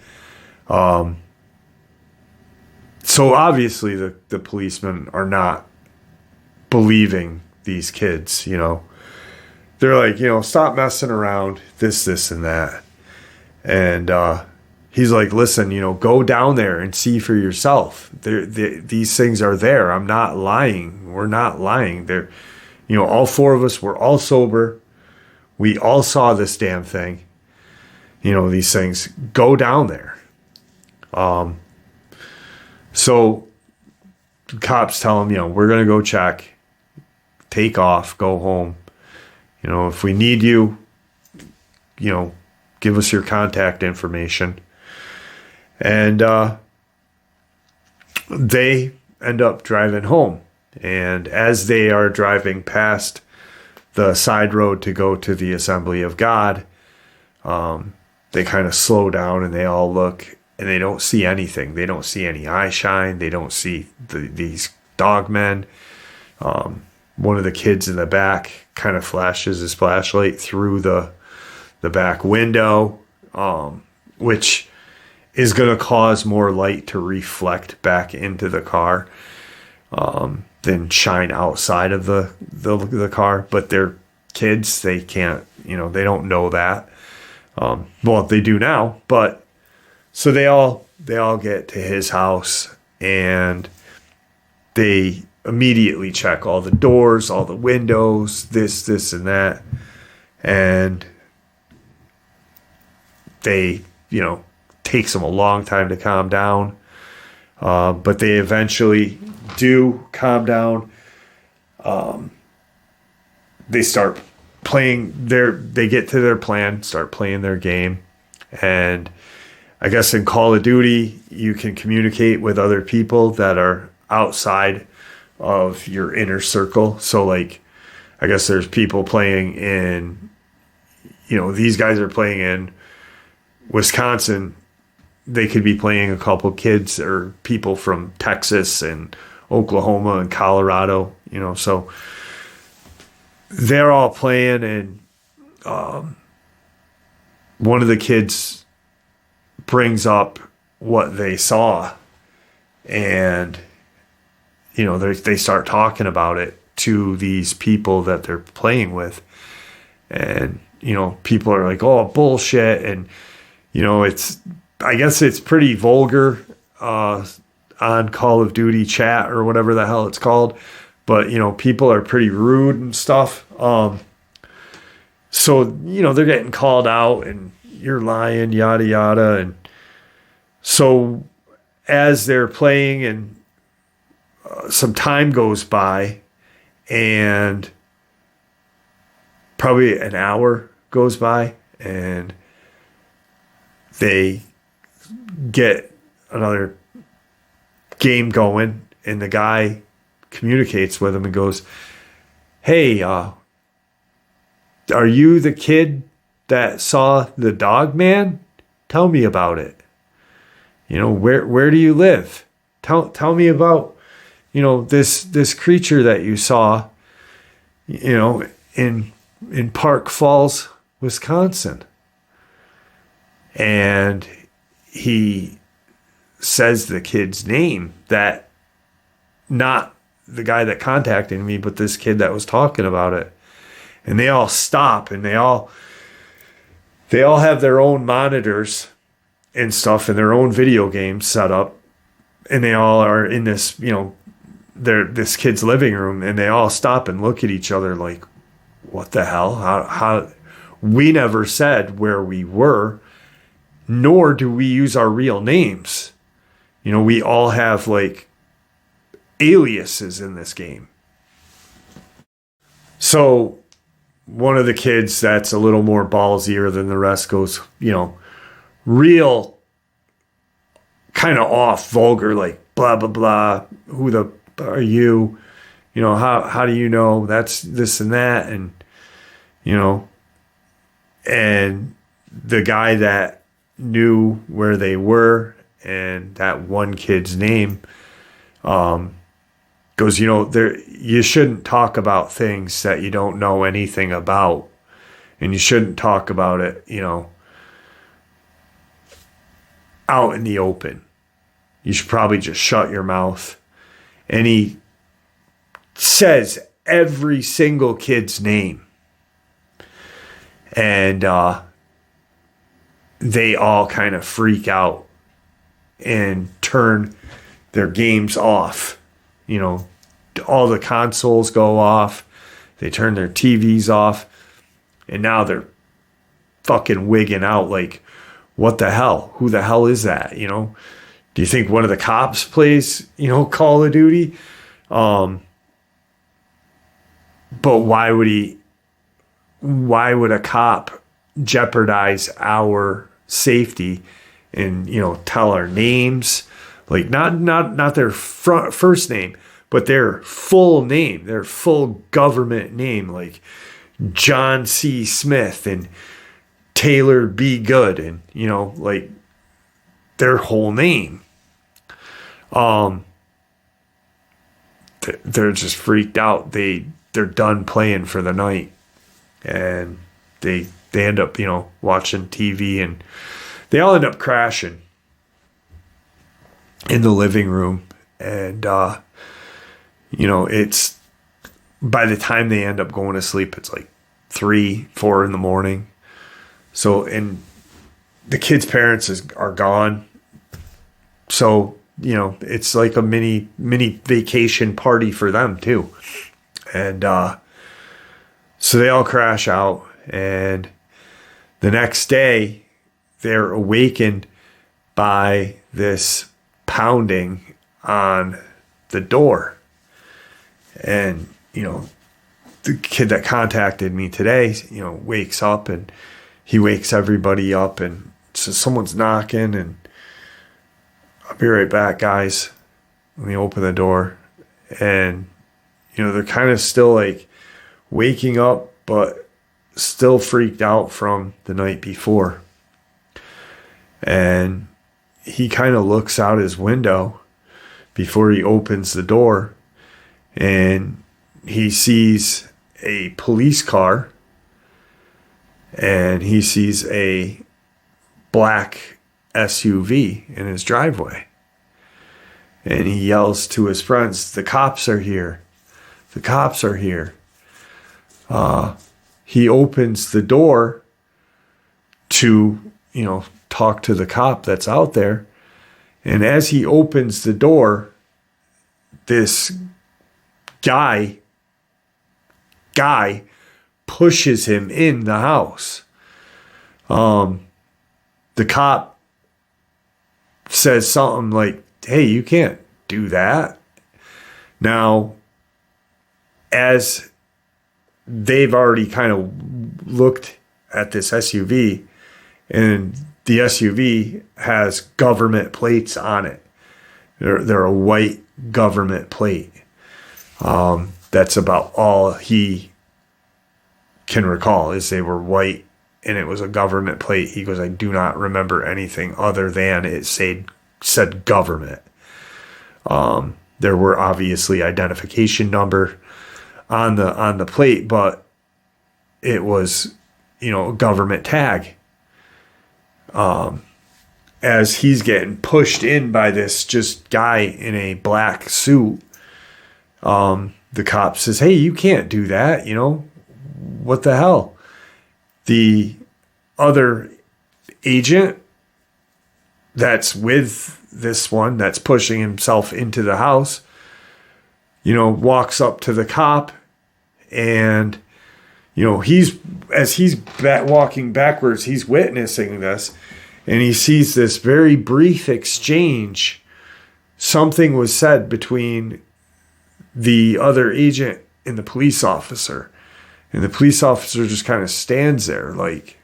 [SPEAKER 1] So obviously the policemen are not believing these kids, They're like, stop messing around, this, and that. And he's like, listen, go down there and see for yourself. These things are there. I'm not lying. We're not lying. They're, all four of us were all sober. We all saw this damn thing. These things. Go down there. So cops tell him, we're going to go check. Take off. Go home. If we need you, give us your contact information. And they end up driving home. And as they are driving past the side road to go to the Assembly of God, they kind of slow down and they all look and they don't see anything. They don't see any eye shine. They don't see these dogmen. One of the kids in the back kind of flashes his flashlight through the back window, which is going to cause more light to reflect back into the car than shine outside of the car. But they're kids. They can't, they don't know that. Well, they do now, but so they all get to his house and they immediately check all the doors, all the windows, this, and that. And they, takes them a long time to calm down. But they eventually do calm down. They start playing they get to their plan, start playing their game. And I guess in Call of Duty, you can communicate with other people that are outside of your inner circle. So like, I guess there's people playing in, these guys are playing in Wisconsin. They could be playing a couple kids or people from Texas and Oklahoma and Colorado, so they're all playing. And one of the kids brings up what they saw, and they start talking about it to these people that they're playing with. And, people are like, oh, bullshit. And, I guess it's pretty vulgar on Call of Duty chat or whatever the hell it's called. But, people are pretty rude and stuff. So, they're getting called out and you're lying, yada, yada. And so as they're playing and some time goes by and probably an hour goes by and they get another game going and the guy communicates with him and goes, hey, are you the kid that saw the Dogman? Tell me about it. Where do you live? Tell me about, this creature that you saw, in Park Falls, Wisconsin. And he says the kid's name, that not the guy that contacted me, but this kid that was talking about it. And they all stop and they all have their own monitors and stuff and their own video games set up. And they all are in this, this kid's living room, and they all stop and look at each other like, what the hell? How we never said where we were, nor do we use our real names. We all have like aliases in this game. So one of the kids that's a little more ballsier than the rest goes, real kind of off, vulgar, like blah, blah, blah. Who the are you? How do you know that's this and that? And, and the guy that knew where they were and that one kid's name, goes, you shouldn't talk about things that you don't know anything about. And you shouldn't talk about it, out in the open. you should probably just shut your mouth. And he says every single kid's name. And they all kind of freak out and turn their games off. You know, all the consoles go off. They turn their TVs off. And now they're fucking wigging out like, what the hell? Who the hell is that? You know? Do you think one of the cops plays, you know, Call of Duty? But why would a cop jeopardize our safety and, you know, tell our names? Like not their first name, but their full name, their full government name, like John C. Smith and Taylor B. Good, and, you know, like their whole name. They're just freaked out. They're done playing for the night, and they end up, you know, watching TV, and they all end up crashing in the living room. And you know, it's, by the time they end up going to sleep, it's like 3-4 in the morning. So, and the kids' parents are gone. So, you know, it's like a mini vacation party for them too. And so they all crash out, and the next day they're awakened by this pounding on the door. And, you know, the kid that contacted me today, you know, wakes up, and he wakes everybody up, and says someone's knocking, and I'll be right back, guys. Let me open the door. And, you know, they're kind of still like waking up, but still freaked out from the night before. And he kind of looks out his window before he opens the door, and he sees a police car, and he sees a black SUV in his driveway. And he yells to his friends, "The cops are here. The cops are here." He opens the door to, you know, talk to the cop that's out there. And as he opens the door, this guy pushes him in the house. The cop says something like, "Hey, you can't do that." Now, as they've already kind of looked at this SUV, and the SUV has government plates on it. They're a white government plate. That's about all he can recall, is they were white and it was a government plate. He goes, "I do not remember anything other than it said government." There were obviously identification number on the plate, but it was, you know, a government tag. As he's getting pushed in by this just guy in a black suit, the cop says, "Hey, you can't do that. You know, what the hell?" The other agent that's with this one that's pushing himself into the house, you know, walks up to the cop, and, you know, as he's walking backwards, he's witnessing this, and he sees this very brief exchange. Something was said between the other agent and the police officer, and the police officer just kind of stands there like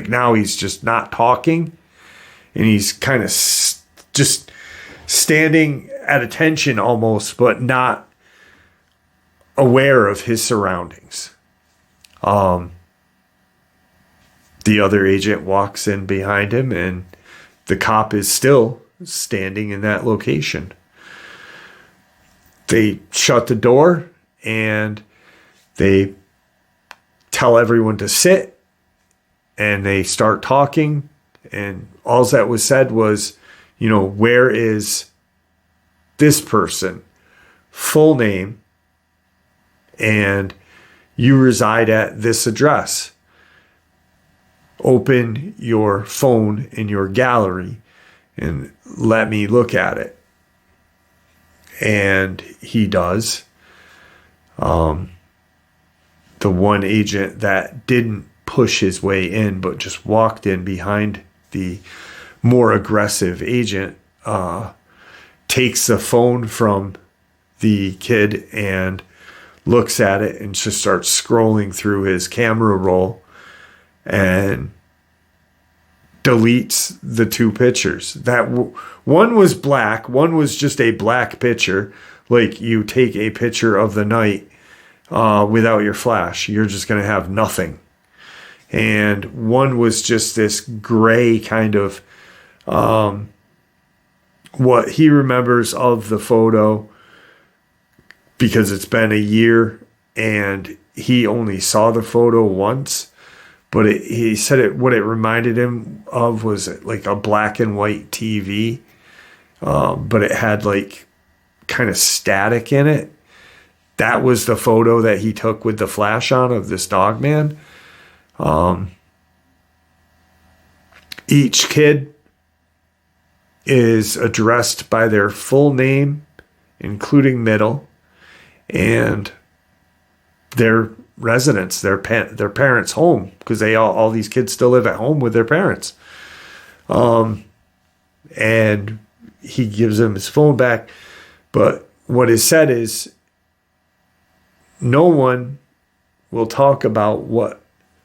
[SPEAKER 1] now he's just not talking, and he's kind of just standing at attention almost, but not aware of his surroundings. The other agent walks in behind him, and the cop is still standing in that location. They shut the door, and they tell everyone to sit, and they start talking, And all that was said was, where is this person? Full name. And you reside at this address. Open your phone in your gallery and let me look at it. And he does. The one agent that didn't push his way in, but just walked in behind the more aggressive agent, takes the phone from the kid and looks at it and just starts scrolling through his camera roll and deletes the two pictures. That one was black, one was just a black picture. Like you take a picture of the night without your flash, you're just going to have nothing. And one was just this gray kind of what he remembers of the photo, because it's been a year and he only saw the photo once. But he said what it reminded him of was like a black and white TV, but it had like kind of static in it. That was the photo that he took with the flash on of this Dogman. Each kid is addressed by their full name, including middle, and their residence, their parents' home, because all these kids still live at home with their parents. And he gives them his phone back. But what is said is no one will talk about what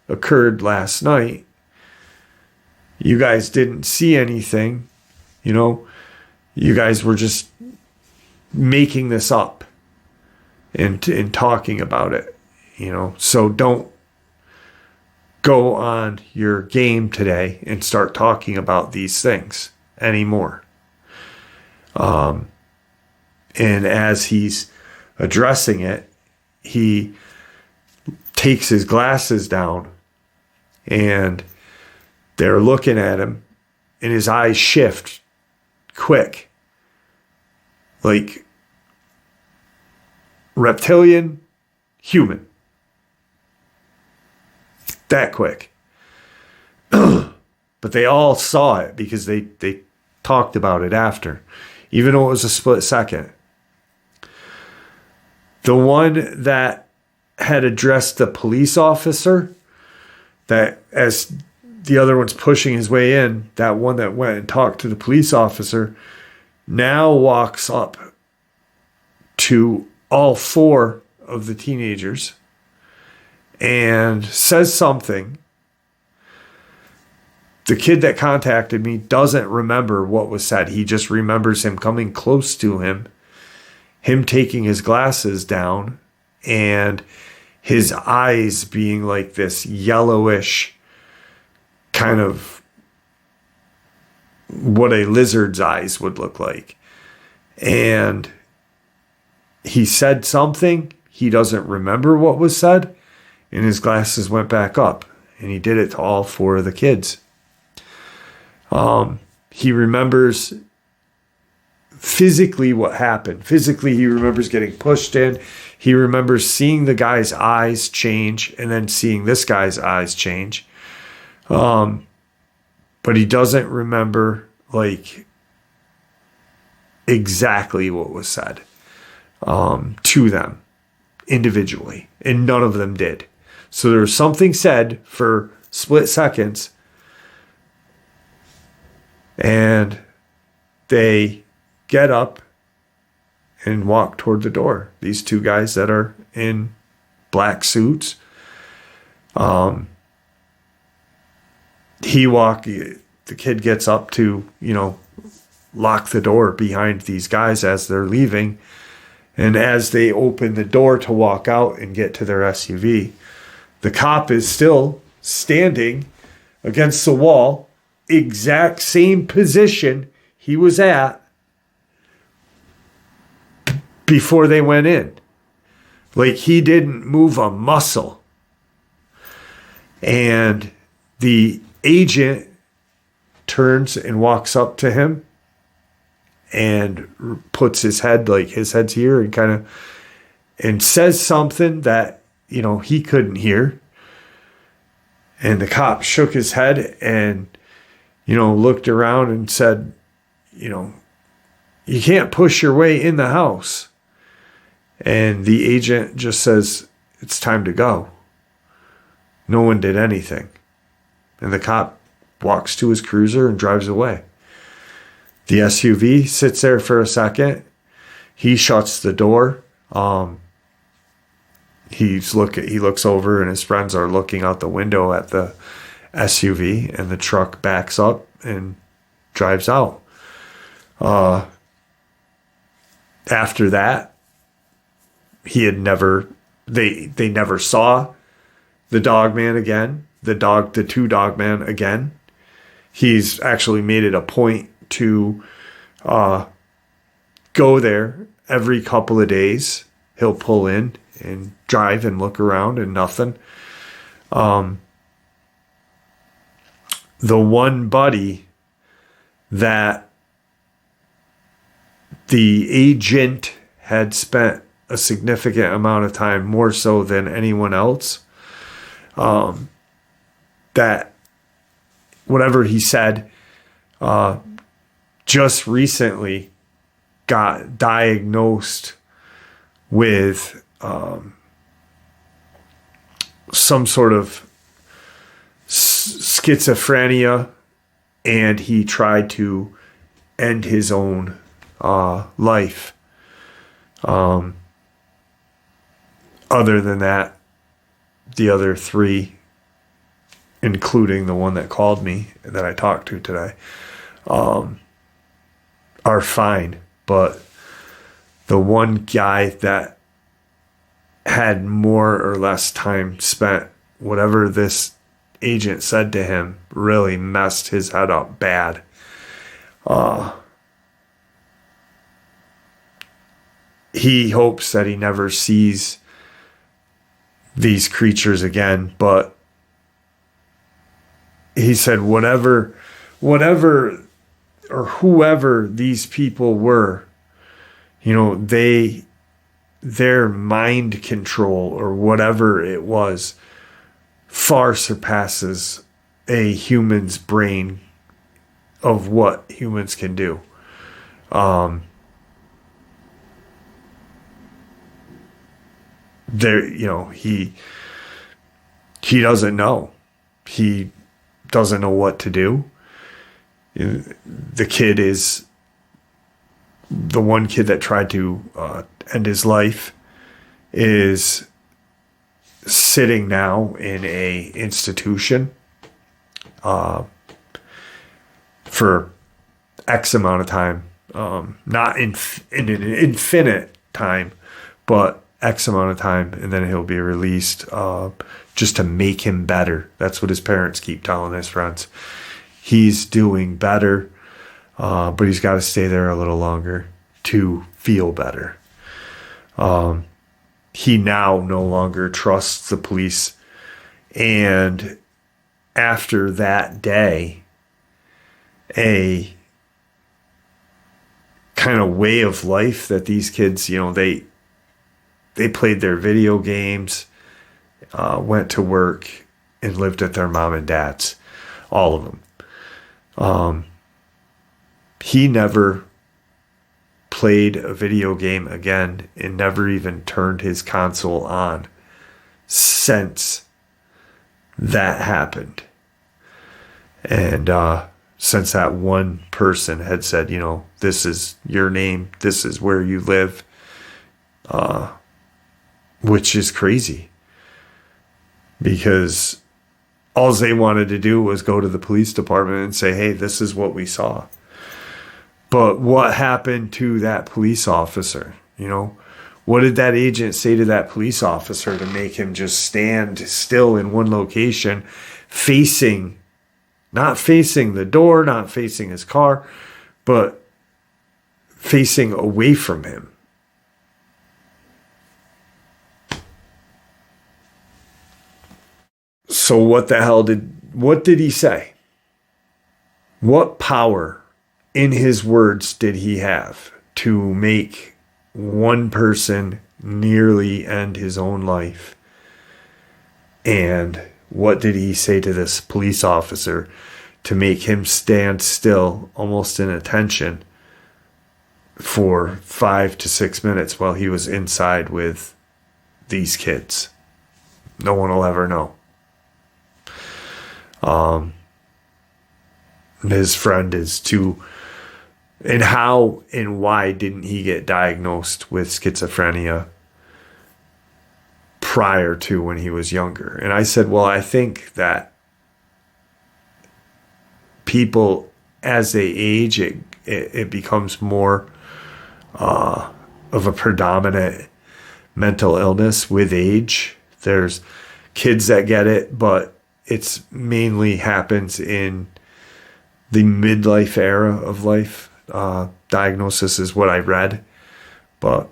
[SPEAKER 1] occurred last night. You guys didn't see anything. You guys were just making this up and talking about it. So don't go on your game today and start talking about these things anymore. And as he's addressing it, he takes his glasses down and they're looking at him and his eyes shift quick. Like reptilian, human. That quick. But they all saw it because they talked about it after, even though it was a split second. The one that had addressed the police officer, that as the other one's pushing his way in, that one that went and talked to the police officer now walks up to all four of the teenagers and says something. The kid that contacted me doesn't remember what was said. He just remembers him coming close to him taking his glasses down, and his eyes being like this yellowish kind of what a lizard's eyes would look like. And he said something. He doesn't remember what was said. And his glasses went back up. And he did it to all four of the kids. He remembers physically what happened. Physically, he remembers getting pushed in. He remembers seeing the guy's eyes change and then seeing this guy's eyes change. But he doesn't remember like exactly what was said to them individually. And none of them did. So there was something said for split seconds, and they get up and walk toward the door. These two guys that are in black suits. The kid gets up to, lock the door behind these guys as they're leaving. And as they open the door to walk out and get to their SUV, the cop is still standing against the wall, exact same position he was at before they went in. Like he didn't move a muscle. And the agent turns and walks up to him and puts his head, like his head's here, and kind of, and says something that, he couldn't hear. And the cop shook his head and, looked around and said, you can't push your way in the house. And the agent just says, it's time to go. No one did anything. And the cop walks to his cruiser and drives away. The SUV sits there for a second. He shuts the door. He looks over, and his friends are looking out the window at the SUV, and the truck backs up and drives out. After that, they never saw the Dogman again, the two Dogman again. He's actually made it a point to go there every couple of days. He'll pull in and drive and look around, and nothing. The one buddy that the agent had spent a significant amount of time, more so than anyone else, that whatever he said, just recently got diagnosed with some sort of schizophrenia, and he tried to end his own life. Other than that, the other three, including the one that called me that I talked to today, are fine. But the one guy that had more or less time spent, whatever this agent said to him really messed his head up bad. He hopes that he never sees these creatures again, but he said whatever or whoever these people were, their mind control or whatever it was far surpasses a human's brain of what humans can do. He doesn't know. He doesn't know what to do. The kid is the one kid that tried to end his life is sitting now in a institution for X amount of time, not in an infinite time, but X amount of time, and then he'll be released just to make him better. That's what his parents keep telling his friends. He's doing better, but he's got to stay there a little longer to feel better. He now no longer trusts the police. And after that day, a kind of way of life that these kids, they played their video games, went to work, and lived at their mom and dad's, all of them. He never played a video game again and never even turned his console on since that happened. And since that one person had said, this is your name, this is where you live, which is crazy, because all they wanted to do was go to the police department and say, hey, this is what we saw. But what happened to that police officer? What did that agent say to that police officer to make him just stand still in one location, not facing the door, not facing his car, but facing away from him? So what did he say? What power in his words did he have to make one person nearly end his own life? And what did he say to this police officer to make him stand still, almost in attention, for 5 to 6 minutes while he was inside with these kids? No one will ever know. His friend is too. And how and why didn't he get diagnosed with schizophrenia prior to when he was younger? And I said, well, I think that people, as they age, it becomes more of a predominant mental illness with age. There's kids that get it, but it's mainly happens in the midlife era of life. Diagnosis is what I read. But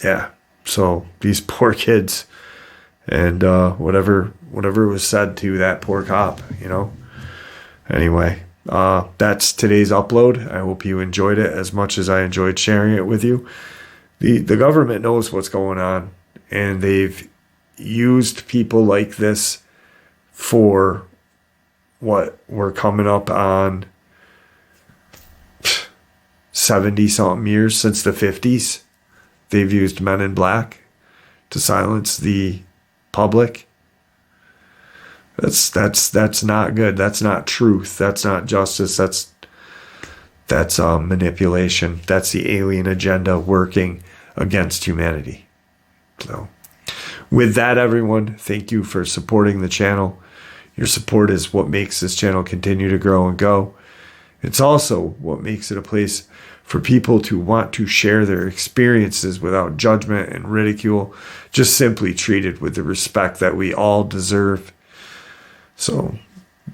[SPEAKER 1] yeah, so these poor kids, and whatever was said to that poor cop, Anyway, that's today's upload. I hope you enjoyed it as much as I enjoyed sharing it with you. The government knows what's going on, and they've used people like this for what we're coming up on 70-something years, since the 50s. They've used men in black to silence the public. That's not good. That's not truth. That's not justice. That's manipulation. That's the alien agenda working against humanity. So with that, everyone, thank you for supporting the channel. Your support is what makes this channel continue to grow and go. It's also what makes it a place for people to want to share their experiences without judgment and ridicule, just simply treated with the respect that we all deserve. So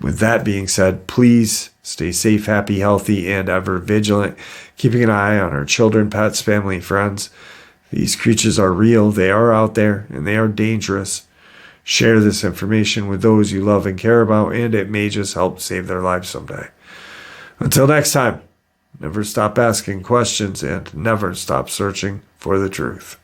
[SPEAKER 1] with that being said, please stay safe, happy, healthy, and ever vigilant, keeping an eye on our children, pets, family, friends. These creatures are real, they are out there, and they are dangerous. Share this information with those you love and care about, and it may just help save their lives someday. Until next time, never stop asking questions and never stop searching for the truth.